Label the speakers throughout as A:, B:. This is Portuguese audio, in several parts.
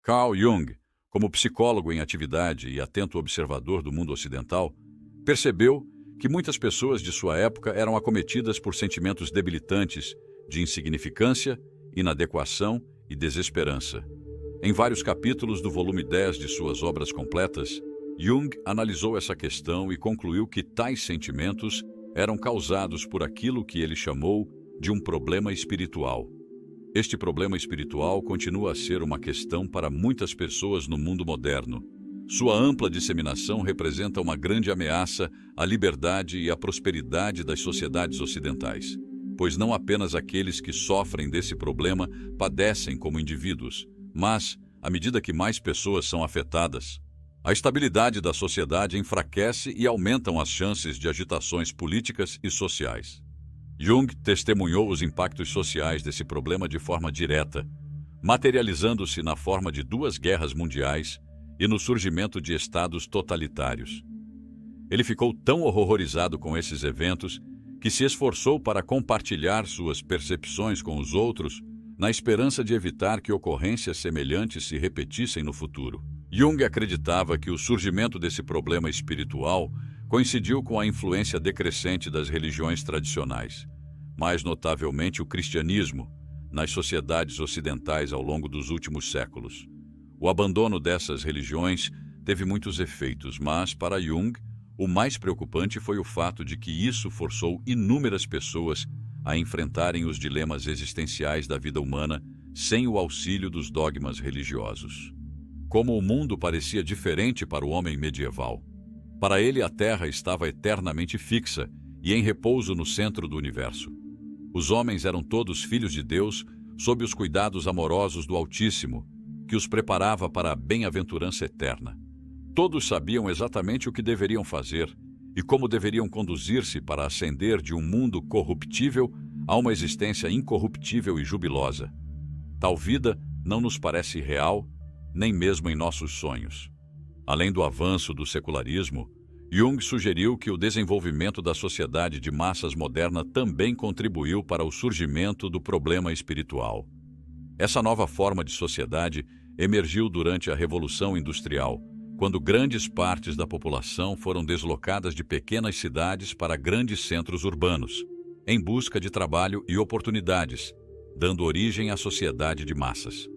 A: Carl Jung, como psicólogo em atividade e atento observador do mundo ocidental, percebeu que muitas pessoas de sua época eram acometidas por sentimentos debilitantes de insignificância, inadequação e desesperança. Em vários capítulos do volume 10 de suas obras completas, Jung analisou essa questão e concluiu que tais sentimentos eram causados por aquilo que ele chamou de um problema espiritual. Este problema espiritual continua a ser uma questão para muitas pessoas no mundo moderno. Sua ampla disseminação representa uma grande ameaça à liberdade e à prosperidade das sociedades ocidentais, pois não apenas aqueles que sofrem desse problema padecem como indivíduos, mas, à medida que mais pessoas são afetadas, a estabilidade da sociedade enfraquece e aumentam as chances de agitações políticas e sociais. Jung testemunhou os impactos sociais desse problema de forma direta, materializando-se na forma de 2 guerras mundiais e no surgimento de estados totalitários. Ele ficou tão horrorizado com esses eventos que se esforçou para compartilhar suas percepções com os outros, na esperança de evitar que ocorrências semelhantes se repetissem no futuro. Jung acreditava que o surgimento desse problema espiritual coincidiu com a influência decrescente das religiões tradicionais, mais notavelmente o cristianismo, nas sociedades ocidentais ao longo dos últimos séculos. O abandono dessas religiões teve muitos efeitos, mas, para Jung, o mais preocupante foi o fato de que isso forçou inúmeras pessoas a enfrentarem os dilemas existenciais da vida humana sem o auxílio dos dogmas religiosos. Como o mundo parecia diferente para o homem medieval. Para ele, a Terra estava eternamente fixa e em repouso no centro do universo. Os homens eram todos filhos de Deus, sob os cuidados amorosos do Altíssimo, que os preparava para a bem-aventurança eterna. Todos sabiam exatamente o que deveriam fazer e como deveriam conduzir-se para ascender de um mundo corruptível a uma existência incorruptível e jubilosa. Tal vida não nos parece real, nem mesmo em nossos sonhos. Além do avanço do secularismo, Jung sugeriu que o desenvolvimento da sociedade de massas moderna também contribuiu para o surgimento do problema espiritual. Essa nova forma de sociedade emergiu durante a Revolução Industrial, quando grandes partes da população foram deslocadas de pequenas cidades para grandes centros urbanos, em busca de trabalho e oportunidades, dando origem à sociedade de massas.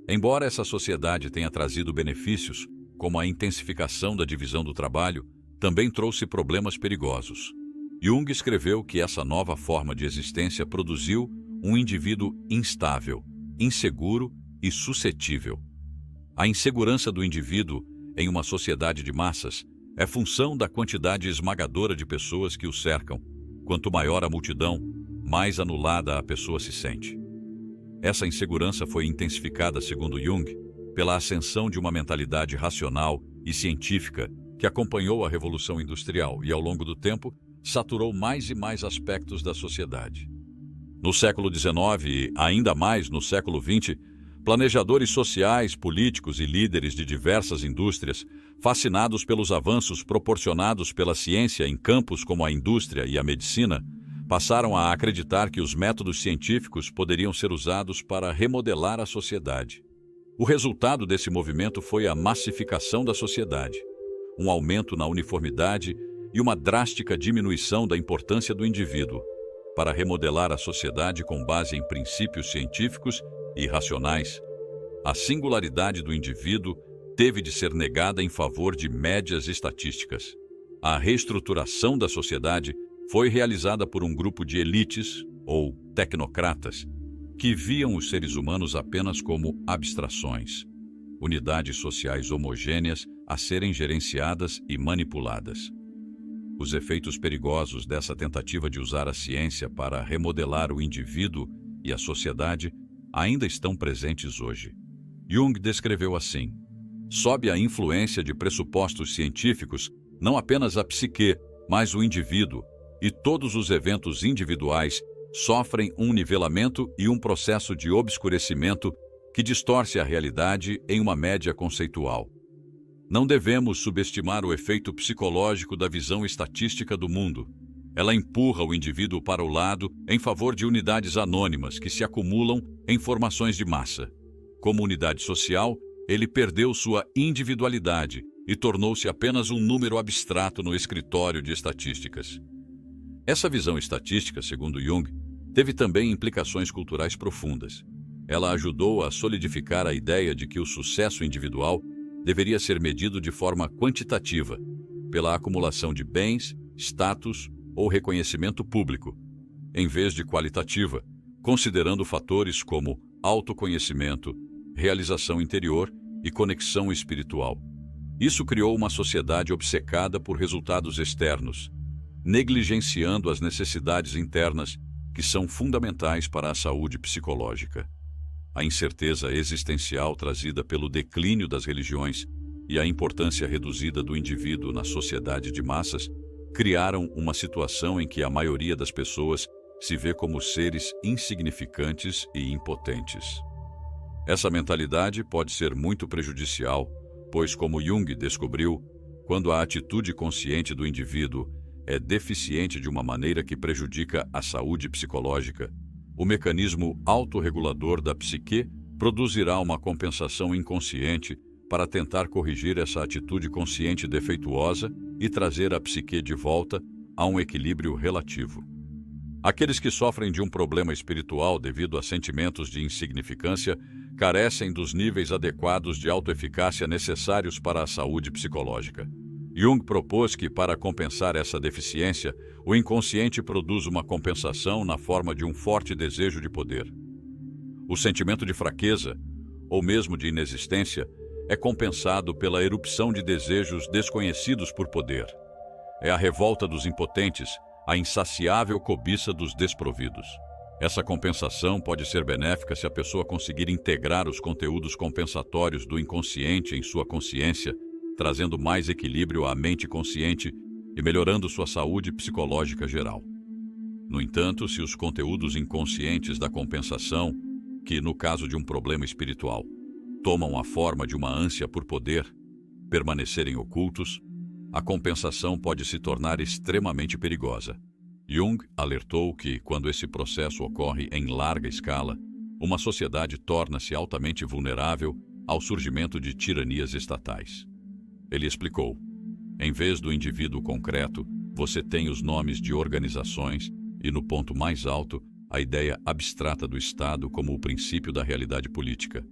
A: Embora essa sociedade tenha trazido benefícios, como a intensificação da divisão do trabalho, também trouxe problemas perigosos. Jung escreveu que essa nova forma de existência produziu um indivíduo instável, inseguro e suscetível. A insegurança do indivíduo em uma sociedade de massas é função da quantidade esmagadora de pessoas que o cercam. Quanto maior a multidão, mais anulada a pessoa se sente. Essa insegurança foi intensificada, segundo Jung, pela ascensão de uma mentalidade racional e científica que acompanhou a Revolução Industrial e, ao longo do tempo, saturou mais e mais aspectos da sociedade. No século XIX e ainda mais no século XX, planejadores sociais, políticos e líderes de diversas indústrias, fascinados pelos avanços proporcionados pela ciência em campos como a indústria e a medicina, passaram a acreditar que os métodos científicos poderiam ser usados para remodelar a sociedade. O resultado desse movimento foi a massificação da sociedade, um aumento na uniformidade e uma drástica diminuição da importância do indivíduo, para remodelar a sociedade com base em princípios científicos e racionais. A singularidade do indivíduo teve de ser negada em favor de médias estatísticas. A reestruturação da sociedade foi realizada por um grupo de elites, ou tecnocratas, que viam os seres humanos apenas como abstrações, unidades sociais homogêneas a serem gerenciadas e manipuladas. Os efeitos perigosos dessa tentativa de usar a ciência para remodelar o indivíduo e a sociedade ainda estão presentes hoje. Jung descreveu assim: sob a influência de pressupostos científicos, não apenas a psique, mas o indivíduo e todos os eventos individuais sofrem um nivelamento e um processo de obscurecimento que distorce a realidade em uma média conceitual. Não devemos subestimar o efeito psicológico da visão estatística do mundo. Ela empurra o indivíduo para o lado em favor de unidades anônimas que se acumulam em formações de massa. Como unidade social, ele perdeu sua individualidade e tornou-se apenas um número abstrato no escritório de estatísticas. Essa visão estatística, segundo Jung, teve também implicações culturais profundas. Ela ajudou a solidificar a ideia de que o sucesso individual deveria ser medido de forma quantitativa, pela acumulação de bens, status ou reconhecimento público, em vez de qualitativa, considerando fatores como autoconhecimento, realização interior e conexão espiritual. Isso criou uma sociedade obcecada por resultados externos, negligenciando as necessidades internas que são fundamentais para a saúde psicológica. A incerteza existencial trazida pelo declínio das religiões e a importância reduzida do indivíduo na sociedade de massas criaram uma situação em que a maioria das pessoas se vê como seres insignificantes e impotentes. Essa mentalidade pode ser muito prejudicial, pois, como Jung descobriu, quando a atitude consciente do indivíduo é deficiente de uma maneira que prejudica a saúde psicológica, o mecanismo autorregulador da psique produzirá uma compensação inconsciente para tentar corrigir essa atitude consciente defeituosa e trazer a psique de volta a um equilíbrio relativo. Aqueles que sofrem de um problema espiritual devido a sentimentos de insignificância carecem dos níveis adequados de autoeficácia necessários para a saúde psicológica. Jung propôs que, para compensar essa deficiência, o inconsciente produz uma compensação na forma de um forte desejo de poder. O sentimento de fraqueza, ou mesmo de inexistência, é compensado pela erupção de desejos desconhecidos por poder. É a revolta dos impotentes, a insaciável cobiça dos desprovidos. Essa compensação pode ser benéfica se a pessoa conseguir integrar os conteúdos compensatórios do inconsciente em sua consciência, trazendo mais equilíbrio à mente consciente e melhorando sua saúde psicológica geral. No entanto, se os conteúdos inconscientes da compensação, que no caso de um problema espiritual, tomam a forma de uma ânsia por poder, permanecerem ocultos, a compensação pode se tornar extremamente perigosa. Jung alertou que, quando esse processo ocorre em larga escala, uma sociedade torna-se altamente vulnerável ao surgimento de tiranias estatais. Ele explicou: em vez do indivíduo concreto, você tem os nomes de organizações e, no ponto mais alto, a ideia abstrata do Estado como o princípio da realidade política.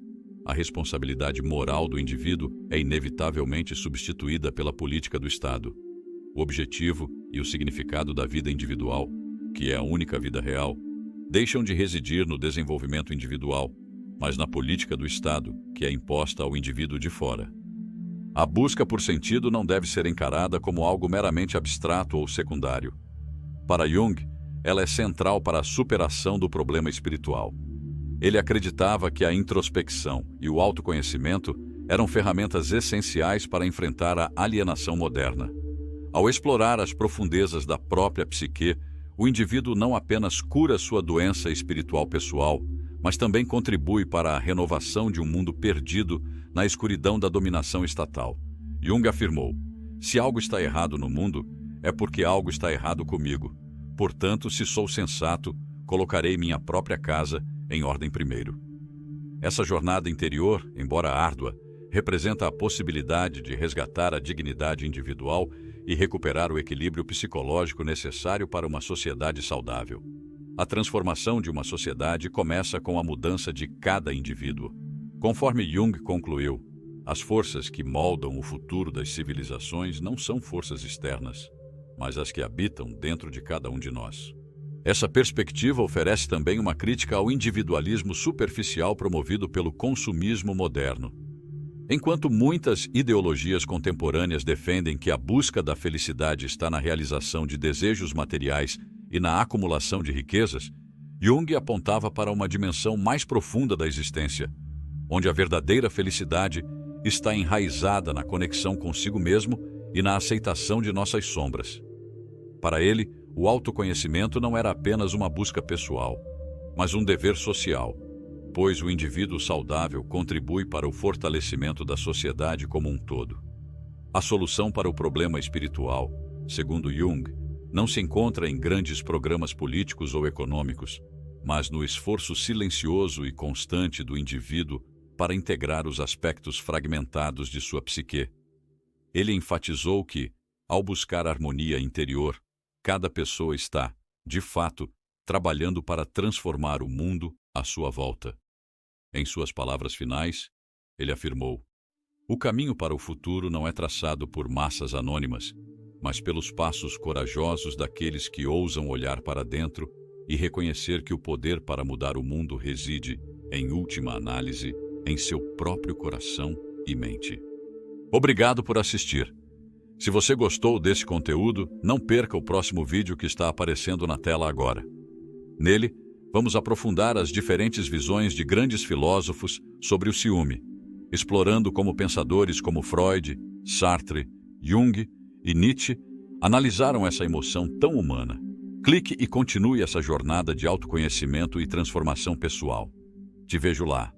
A: A responsabilidade moral do indivíduo é inevitavelmente substituída pela política do Estado. O objetivo e o significado da vida individual, que é a única vida real, deixam de residir no desenvolvimento individual, mas na política do Estado, que é imposta ao indivíduo de fora. A busca por sentido não deve ser encarada como algo meramente abstrato ou secundário. Para Jung, ela é central para a superação do problema espiritual. Ele acreditava que a introspecção e o autoconhecimento eram ferramentas essenciais para enfrentar a alienação moderna. Ao explorar as profundezas da própria psique, o indivíduo não apenas cura sua doença espiritual pessoal, mas também contribui para a renovação de um mundo perdido na escuridão da dominação estatal. Jung afirmou: se algo está errado no mundo, é porque algo está errado comigo. Portanto, se sou sensato, colocarei minha própria casa em ordem primeiro. Essa jornada interior, embora árdua, representa a possibilidade de resgatar a dignidade individual e recuperar o equilíbrio psicológico necessário para uma sociedade saudável. A transformação de uma sociedade começa com a mudança de cada indivíduo. Conforme Jung concluiu, as forças que moldam o futuro das civilizações não são forças externas, mas as que habitam dentro de cada um de nós. Essa perspectiva oferece também uma crítica ao individualismo superficial promovido pelo consumismo moderno. Enquanto muitas ideologias contemporâneas defendem que a busca da felicidade está na realização de desejos materiais e na acumulação de riquezas, Jung apontava para uma dimensão mais profunda da existência, onde a verdadeira felicidade está enraizada na conexão consigo mesmo e na aceitação de nossas sombras. Para ele, o autoconhecimento não era apenas uma busca pessoal, mas um dever social, pois o indivíduo saudável contribui para o fortalecimento da sociedade como um todo. A solução para o problema espiritual, segundo Jung, não se encontra em grandes programas políticos ou econômicos, mas no esforço silencioso e constante do indivíduo para integrar os aspectos fragmentados de sua psique. Ele enfatizou que, ao buscar harmonia interior, cada pessoa está, de fato, trabalhando para transformar o mundo à sua volta. Em suas palavras finais, ele afirmou: "O caminho para o futuro não é traçado por massas anônimas, mas pelos passos corajosos daqueles que ousam olhar para dentro e reconhecer que o poder para mudar o mundo reside, em última análise, em seu próprio coração e mente." Obrigado por assistir. Se você gostou desse conteúdo, não perca o próximo vídeo que está aparecendo na tela agora. Nele, vamos aprofundar as diferentes visões de grandes filósofos sobre o ciúme, explorando como pensadores como Freud, Sartre, Jung e Nietzsche analisaram essa emoção tão humana. Clique e continue essa jornada de autoconhecimento e transformação pessoal. Te vejo lá.